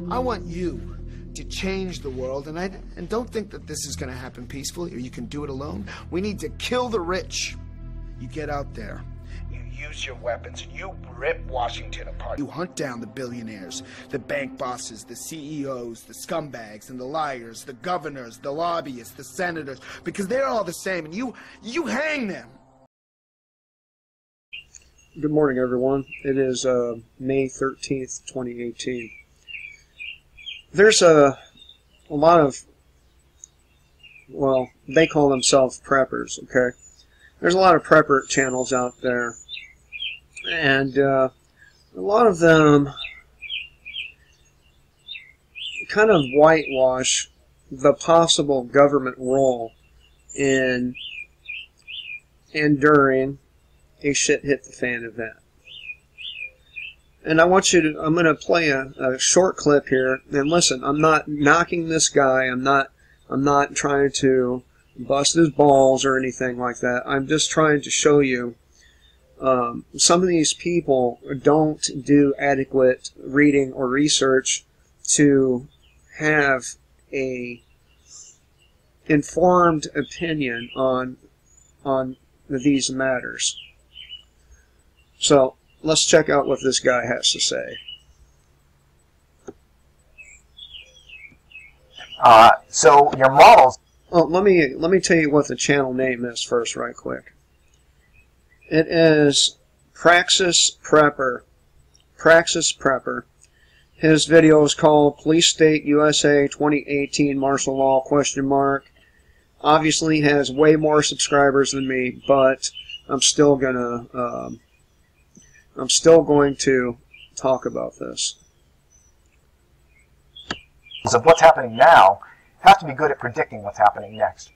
I want you to change the world, and don't think that this is going to happen peacefully or you can do it alone. We need to kill the rich. You get out there, you use your weapons, and you rip Washington apart. You hunt down the billionaires, the bank bosses, the CEOs, the scumbags and the liars, the governors, the lobbyists, the senators, because they're all the same, and you hang them. Good morning, everyone. It is May 13th, 2018. There's a lot of, well, they call themselves preppers, okay? There's a lot of prepper channels out there, and a lot of them kind of whitewash the possible government role in enduring a shit hit the fan event. And I want you to, I'm going to play a short clip here, and listen, I'm not knocking this guy, I'm not trying to bust his balls or anything like that. I'm just trying to show you some of these people don't do adequate reading or research to have a informed opinion on these matters. So let's check out what this guy has to say. So your models. Oh, let me tell you what the channel name is first, right quick. It is Praxis Prepper. Praxis Prepper. His video is called Police State USA 2018 Martial Law ? Obviously, he has way more subscribers than me, but I'm still going to talk about this. Of what's happening now have to be good at predicting what's happening next.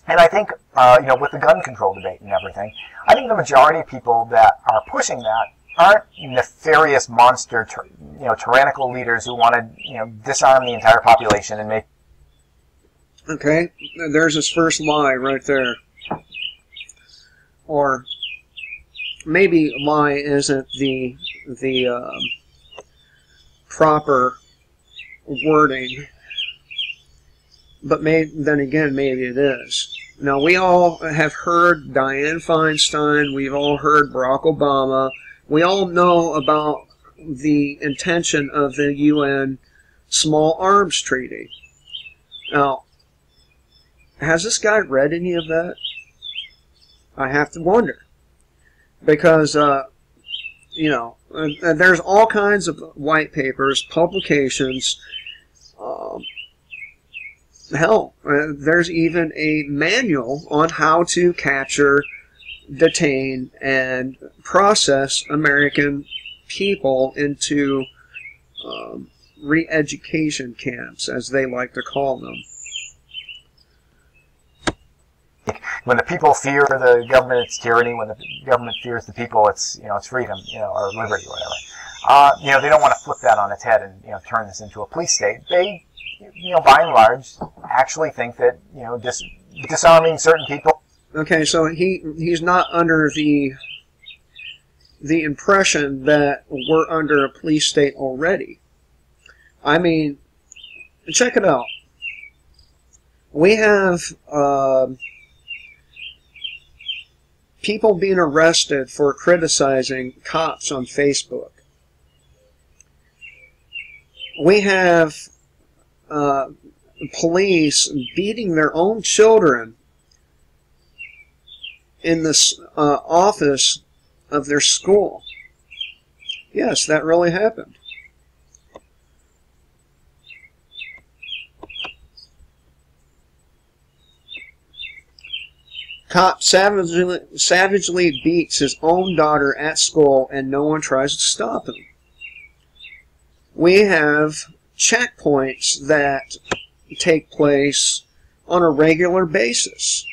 And I think, with the gun control debate and everything, I think the majority of people that are pushing that aren't nefarious monster, tyrannical leaders who want to, disarm the entire population and make. Okay, there's his first lie right there. Or maybe lie isn't the proper wording, but then again, maybe it is. Now, we all have heard Dianne Feinstein, we've all heard Barack Obama, we all know about the intention of the UN Small Arms Treaty. Now, has this guy read any of that? I have to wonder. Because, there's all kinds of white papers, publications. Hell, there's even a manual on how to capture, detain, and process American people into re-education camps, as they like to call them. When the people fear the government, it's tyranny. When the government fears the people, it's freedom, or liberty, or whatever. They don't want to flip that on its head and turn this into a police state. They, by and large, actually think that disarming certain people. Okay, so he's not under the impression that we're under a police state already. I mean, check it out. We have people being arrested for criticizing cops on Facebook. We have police beating their own children in the office of their school. Yes, that really happened. Cop savagely beats his own daughter at school and no one tries to stop him. We have checkpoints that take place on a regular basis.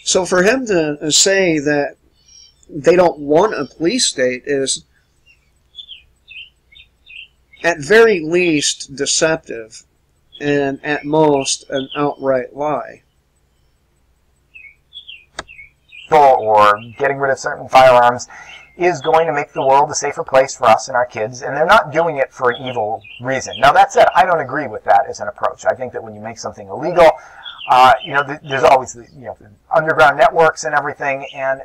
So for him to say that they don't want a police state is, at very least, deceptive, and at most, an outright lie. Or getting rid of certain firearms is going to make the world a safer place for us and our kids, and they're not doing it for an evil reason. Now, that said, I don't agree with that as an approach. I think that when you make something illegal, there's always the underground networks and everything, and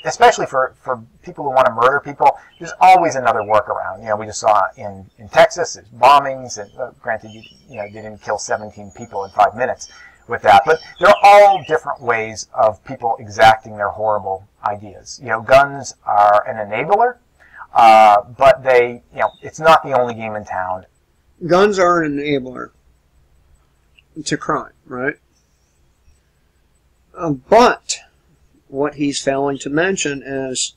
especially for people who want to murder people, there's always another workaround. We just saw in Texas, there's bombings, and granted, they didn't kill 17 people in 5 minutes with that, but there are all different ways of people exacting their horrible ideas. Guns are an enabler, but it's not the only game in town. Guns are an enabler to crime, right? But what he's failing to mention is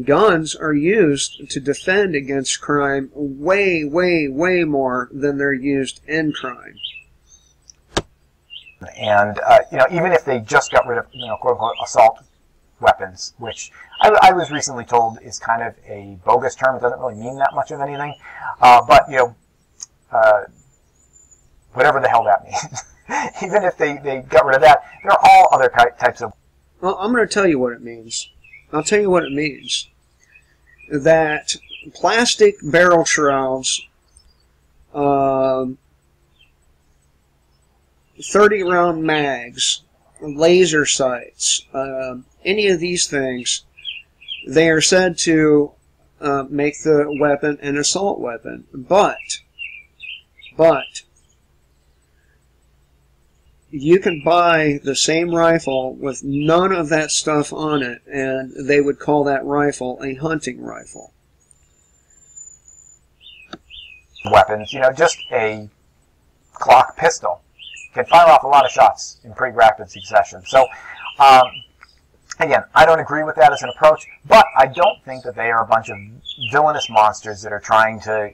guns are used to defend against crime way, way, way more than they're used in crime. And, even if they just got rid of, quote-unquote, assault weapons, which I was recently told is kind of a bogus term. It doesn't really mean that much of anything. But, whatever the hell that means. Even if they got rid of that, there are all other types of... Well, I'm going to tell you what it means. I'll tell you what it means. That plastic barrel shrouds, 30-round mags, laser sights, any of these things, they are said to make the weapon an assault weapon. But, you can buy the same rifle with none of that stuff on it, and they would call that rifle a hunting rifle. Weapons, just a Glock pistol can fire off a lot of shots in pretty rapid succession. So, again, I don't agree with that as an approach, but I don't think that they are a bunch of villainous monsters that are trying to,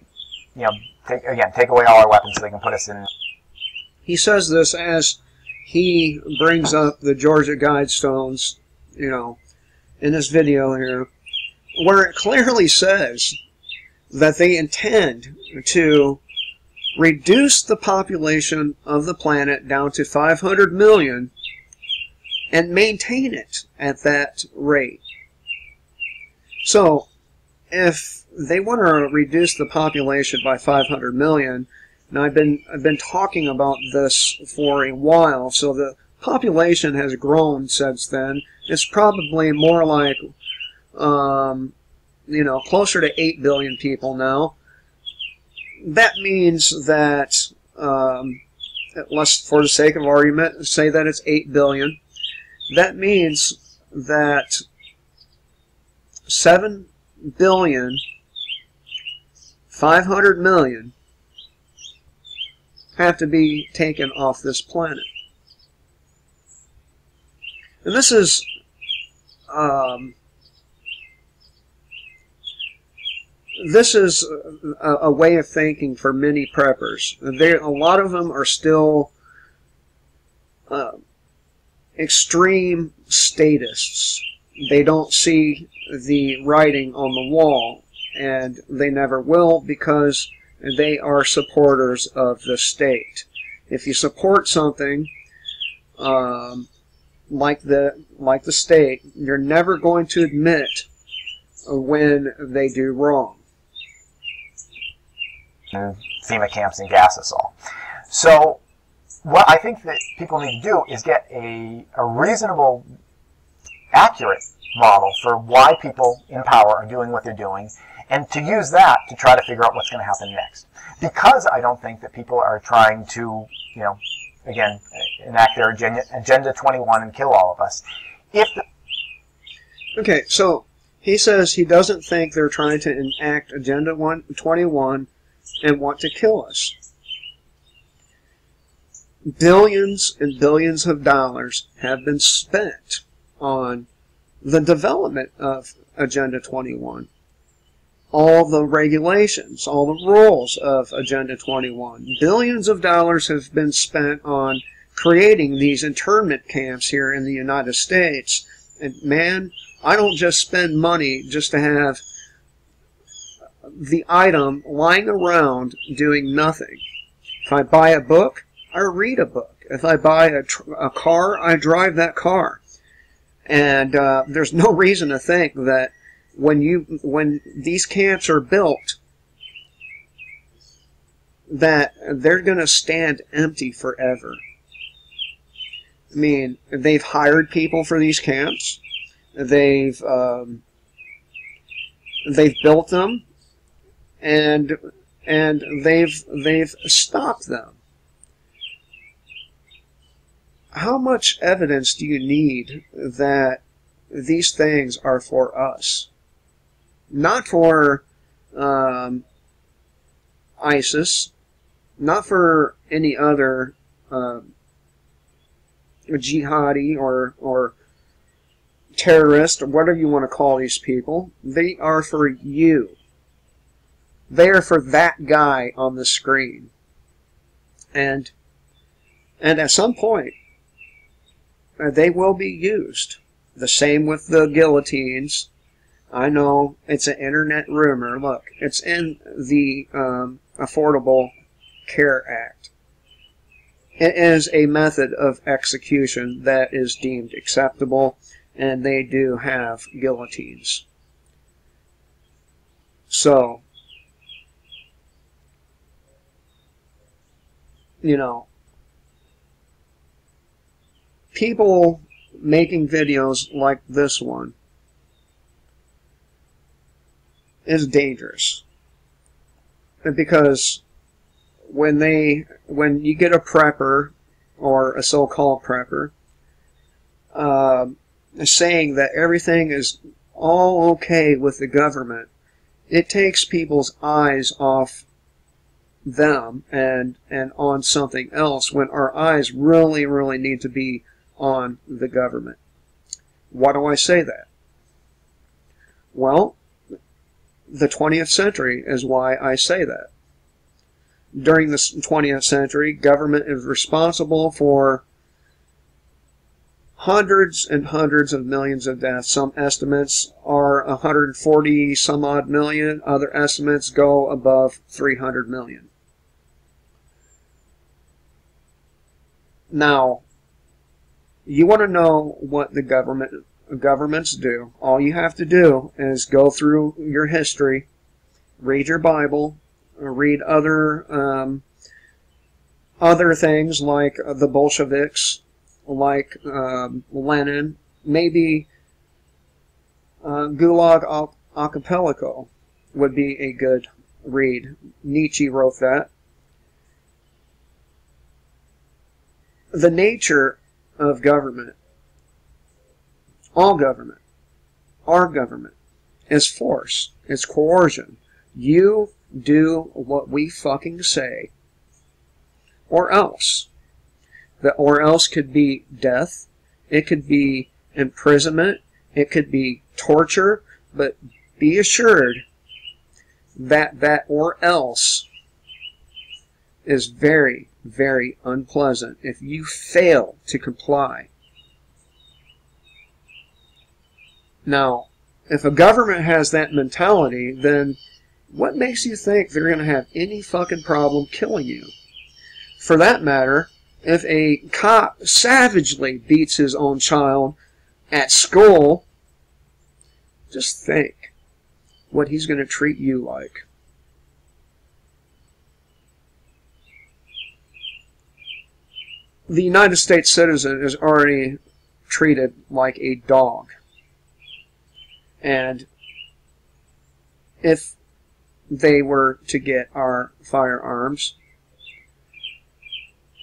take away all our weapons so they can put us in. He says this as he brings up the Georgia Guidestones, in this video here, where it clearly says that they intend to reduce the population of the planet down to 500 million and maintain it at that rate. So, if they want to reduce the population by 500 million, now I've been talking about this for a while, so the population has grown since then. It's probably more like, closer to 8 billion people now. That means that, let's, for the sake of argument, say that it's 8 billion. That means that 7 billion, 500 million have to be taken off this planet. And this is, a way of thinking for many preppers. A lot of them are still extreme statists. They don't see the writing on the wall, and they never will, because they are supporters of the state. If you support something like the state, you're never going to admit when they do wrong. FEMA camps and gas assault. So what I think that people need to do is get a reasonable, accurate model for why people in power are doing what they're doing, and to use that to try to figure out what's going to happen next. Because I don't think that people are trying to, again, enact their Agenda 21 and kill all of us. Okay, so he says he doesn't think they're trying to enact Agenda 21 and want to kill us. Billions and billions of dollars have been spent on the development of Agenda 21. All the regulations, all the rules of Agenda 21. Billions of dollars have been spent on creating these internment camps here in the United States. And man, I don't just spend money just to have the item lying around doing nothing. If I buy a book, I read a book. If I buy a car, I drive that car. And there's no reason to think that when these camps are built, that they're going to stand empty forever. I mean, they've hired people for these camps. They've built them, and they've stopped them. How much evidence do you need that these things are for us? Not for ISIS, not for any other jihadi or terrorist, or whatever you want to call these people. They are for you. They are for that guy on the screen. And at some point, they will be used. The same with the guillotines. I know it's an internet rumor. Look, it's in the Affordable Care Act. It is a method of execution that is deemed acceptable, and they do have guillotines. So, you know, people making videos like this one is dangerous. Because when you get a prepper, or a so-called prepper, saying that everything is all okay with the government, it takes people's eyes off them and on something else, when our eyes really, really need to be on the government. Why do I say that? Well, the 20th century is why I say that. During the 20th century, government is responsible for hundreds and hundreds of millions of deaths. Some estimates are 140 some odd million. Other estimates go above 300 million. Now, you want to know what the governments do. All you have to do is go through your history, read your Bible, read other things like the Bolsheviks, like Lenin, maybe Gulag Archipelago would be a good read. Nietzsche wrote that. The nature of government, all government, our government, is force. It's coercion. You do what we fucking say, or else. The or else could be death, it could be imprisonment, it could be torture, but be assured that that or else is very, very unpleasant if you fail to comply. Now, if a government has that mentality, then what makes you think they're going to have any fucking problem killing you? For that matter, if a cop savagely beats his own child at school, just think what he's going to treat you like. The United States citizen is already treated like a dog. And if they were to get our firearms,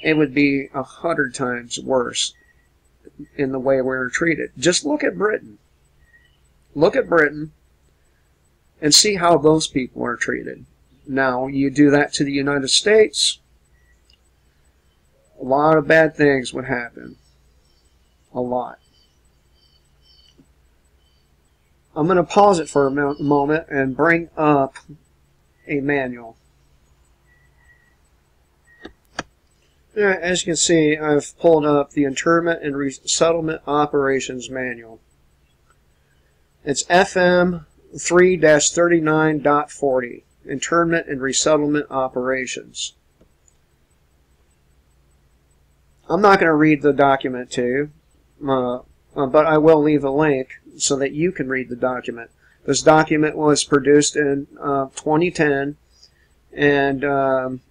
it would be 100 times worse in the way we're treated. Just look at Britain. Look at Britain and see how those people are treated. Now, you do that to the United States, a lot of bad things would happen. A lot. I'm going to pause it for a moment and bring up a manual. As you can see, I've pulled up the Internment and Resettlement Operations Manual. It's FM 3-39.40, Internment and Resettlement Operations. I'm not going to read the document to you. but I will leave a link so that you can read the document. This document was produced in 2010, and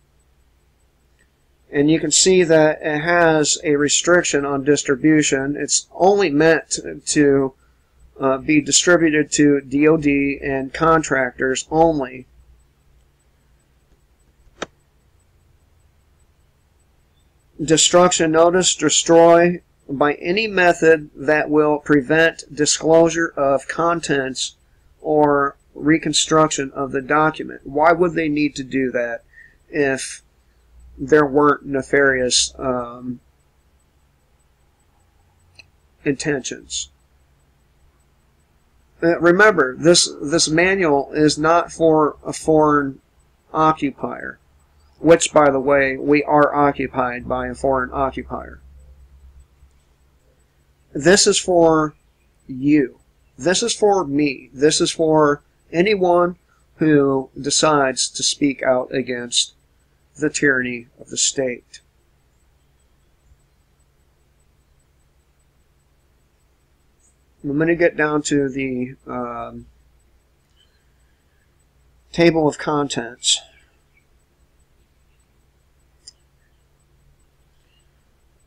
you can see that it has a restriction on distribution. It's only meant to be distributed to DoD and contractors only. Destruction notice: destroy by any method that will prevent disclosure of contents or reconstruction of the document. Why would they need to do that if there weren't nefarious intentions? Remember, this manual is not for a foreign occupier, which, by the way, we are occupied by a foreign occupier. This is for you. This is for me. This is for anyone who decides to speak out against the tyranny of the state. I'm going to get down to the table of contents.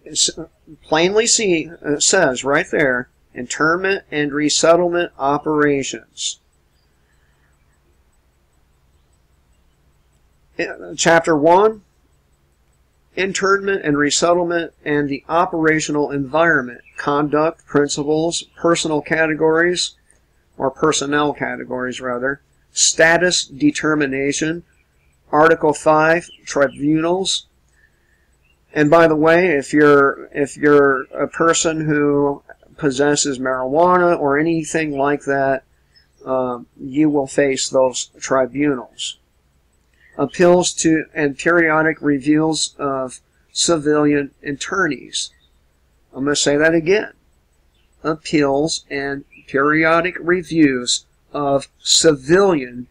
It plainly says right there, internment and resettlement operations. Chapter 1, internment and resettlement and the operational environment, conduct, principles, personal categories, or personnel categories rather, status determination, Article 5, tribunals. And by the way, if you're a person who possesses marijuana or anything like that, you will face those tribunals. Appeals to and periodic reviews of civilian attorneys. I'm going to say that again. Appeals and periodic reviews of civilian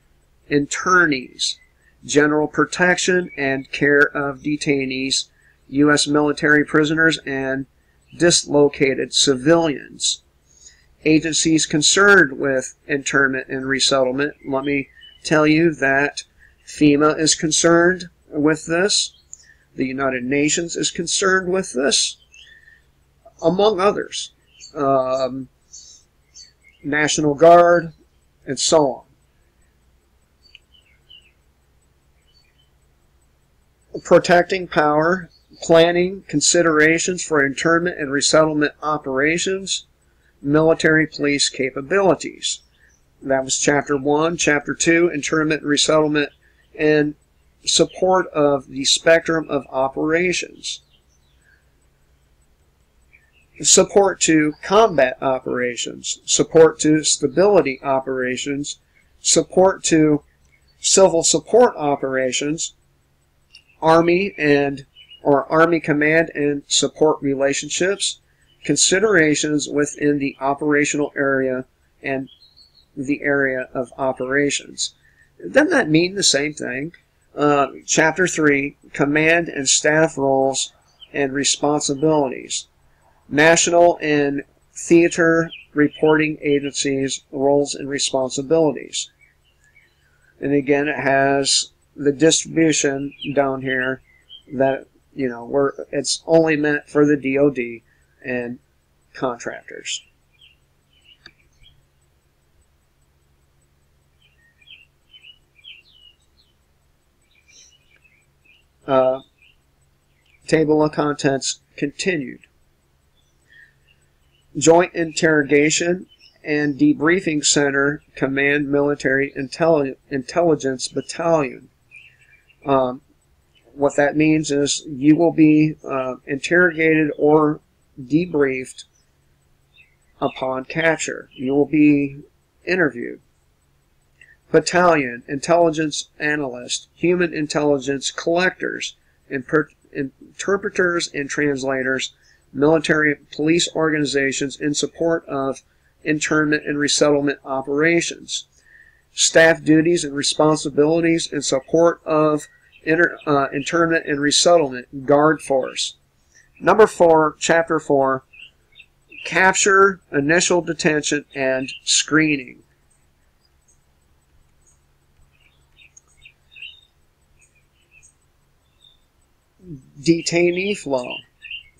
attorneys. General protection and care of detainees, U.S. military prisoners, and dislocated civilians. Agencies concerned with internment and resettlement. Let me tell you that FEMA is concerned with this. The United Nations is concerned with this, among others. National Guard, and so on. Protecting power, planning, considerations for internment and resettlement operations, military police capabilities. That was Chapter 1. Chapter 2, internment and resettlement and support of the spectrum of operations. Support to combat operations, support to stability operations, support to civil support operations, Army or Army command and support relationships, considerations within the operational area and the area of operations. Doesn't that mean the same thing? Chapter 3, command and staff roles and responsibilities. National and theater reporting agencies, roles and responsibilities. And again, it has the distribution down here that, you know, it's only meant for the DoD and contractors. Table of contents continued. Joint Interrogation and Debriefing Center Command Military Intelligence Battalion. What that means is you will be interrogated or debriefed upon capture. You will be interviewed. Battalion, Intelligence Analyst, Human Intelligence Collectors, Interpreters and Translators, military police organizations in support of internment and resettlement operations. Staff duties and responsibilities in support of internment and resettlement, Guard Force. Number 4, Chapter 4, capture, initial detention, and screening. Detainee flow,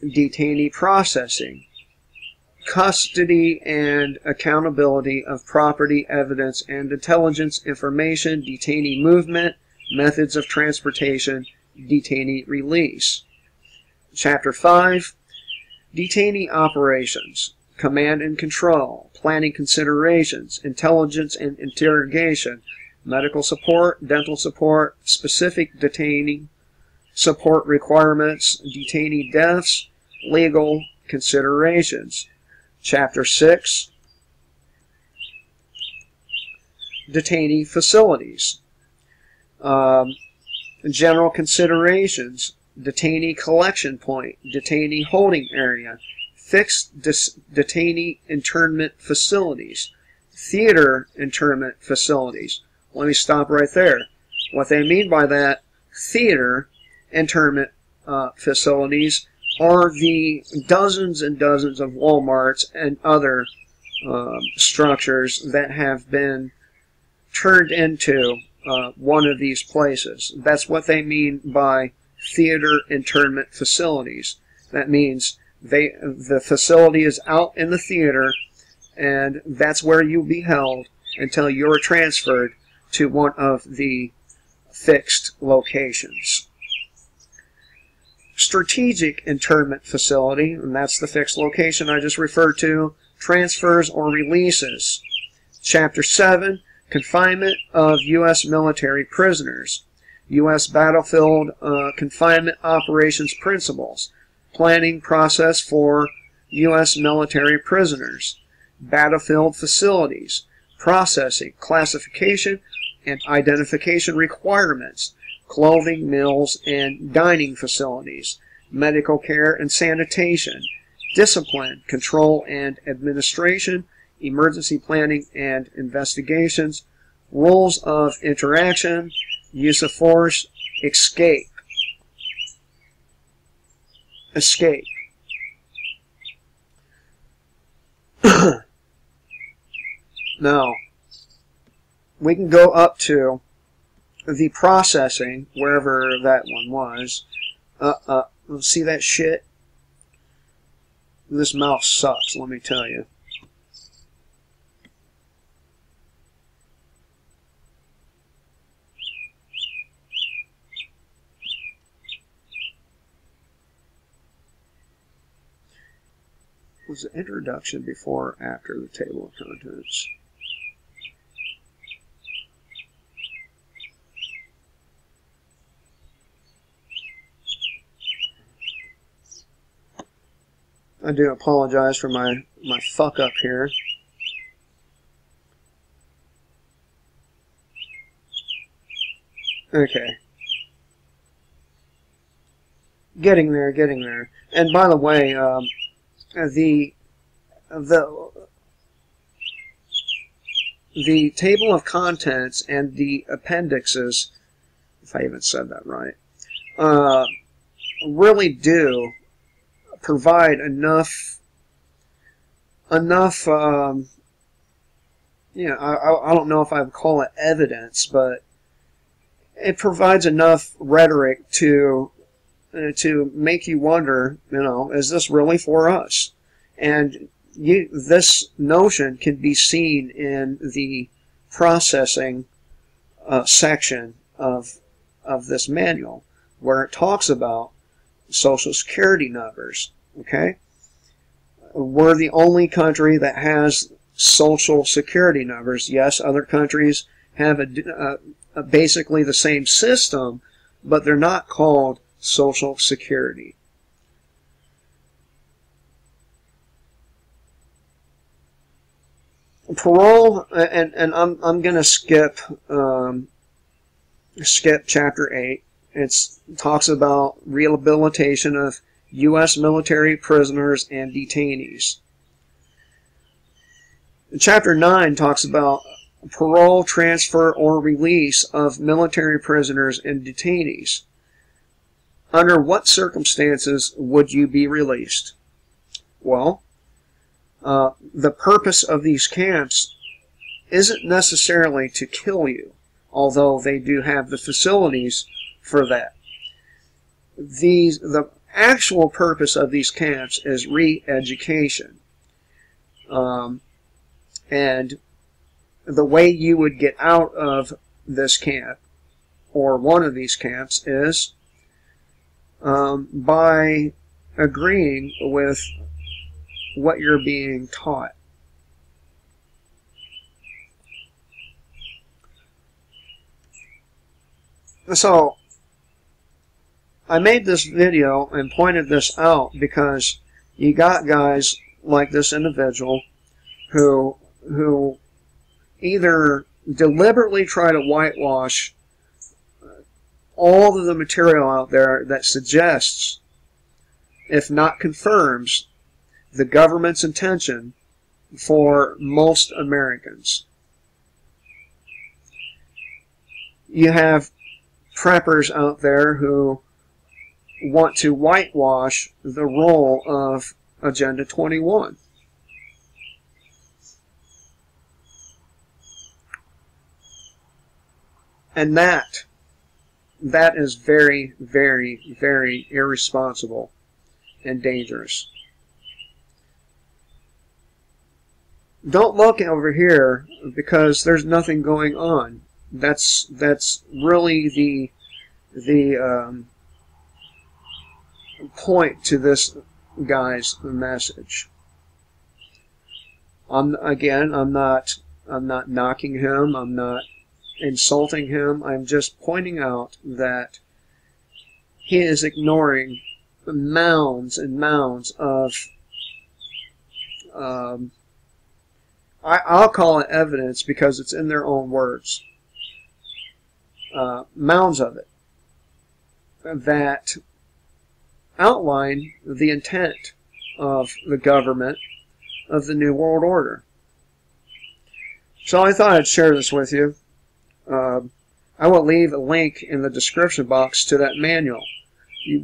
detainee processing, custody and accountability of property, evidence, and intelligence information, detainee movement, methods of transportation, detainee release. Chapter 5, detainee operations, command and control, planning considerations, intelligence and interrogation, medical support, dental support, specific detainee support requirements, detainee deaths, legal considerations. Chapter 6, detainee facilities, general considerations, detainee collection point, detainee holding area, fixed detainee internment facilities, theater internment facilities. Let me stop right there. What they mean by that, theater internment facilities, are the dozens and dozens of Walmarts and other structures that have been turned into one of these places. That's what they mean by theater internment facilities. That means the facility is out in the theater, and that's where you'll be held until you're transferred to one of the fixed locations. Strategic internment facility, and that's the fixed location I just referred to, transfers or releases. Chapter 7, confinement of U.S. military prisoners, U.S. battlefield confinement operations principles, planning process for U.S. military prisoners, battlefield facilities, processing, classification, and identification requirements, clothing, meals, and dining facilities, medical care and sanitation, discipline, control and administration, emergency planning and investigations, rules of interaction, use of force, escape. Now, we can go up to the processing, wherever that one was. See that shit? This mouse sucks, let me tell you. Was the introduction before or after the table of contents? I do apologize for my fuck up here. Okay. Getting there. And by the way, the table of contents and the appendixes, if I even said that right, really do provide enough I don't know if I would call it evidence, but it provides enough rhetoric to make you wonder, is this really for us? And this notion can be seen in the processing section of this manual, where it talks about Social Security numbers. Okay, we're the only country that has Social Security numbers. Yes, other countries have basically the same system, but they're not called Social Security. Parole, and I'm gonna skip chapter 8. It talks about rehabilitation of U.S. military prisoners and detainees. Chapter 9 talks about parole, transfer, or release of military prisoners and detainees. Under what circumstances would you be released? Well, the purpose of these camps isn't necessarily to kill you, although they do have the facilities for that. The actual purpose of these camps is re-education. And the way you would get out of this camp, or one of these camps, is by agreeing with what you're being taught. So, I made this video and pointed this out because you got guys like this individual who either deliberately try to whitewash all of the material out there that suggests, if not confirms, the government's intention for most Americans. You have preppers out there who want to whitewash the role of Agenda 21. And that is very, very, very irresponsible and dangerous. Don't look over here because there's nothing going on. That's really the point to this guy's message. I'm not knocking him. I'm not insulting him. I'm just pointing out that he is ignoring mounds and mounds of I'll call it evidence because it's in their own words. Mounds of it that outline the intent of the government of the New World Order. So I thought I'd share this with you. I will leave a link in the description box to that manual. You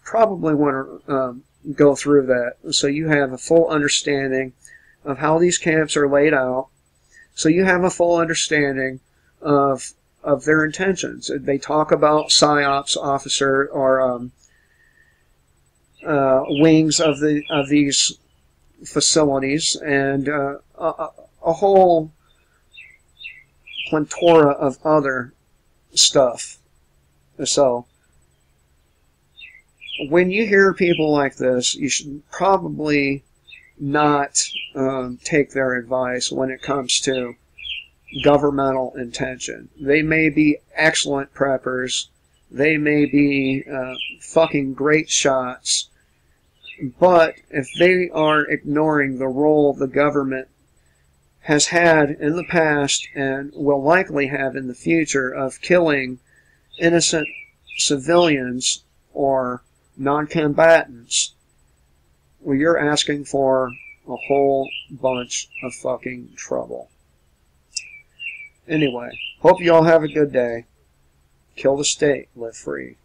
probably want to go through that so you have a full understanding of how these camps are laid out, so you have a full understanding of their intentions. They talk about PSYOPs officer or wings of these facilities, and a whole plethora of other stuff. So when you hear people like this, you should probably not take their advice when it comes to governmental intention. They may be excellent preppers, they may be fucking great shots, but if they are ignoring the role the government has had in the past and will likely have in the future of killing innocent civilians or non-combatants, well, you're asking for a whole bunch of fucking trouble. Anyway, hope you all have a good day. Kill the state, live free.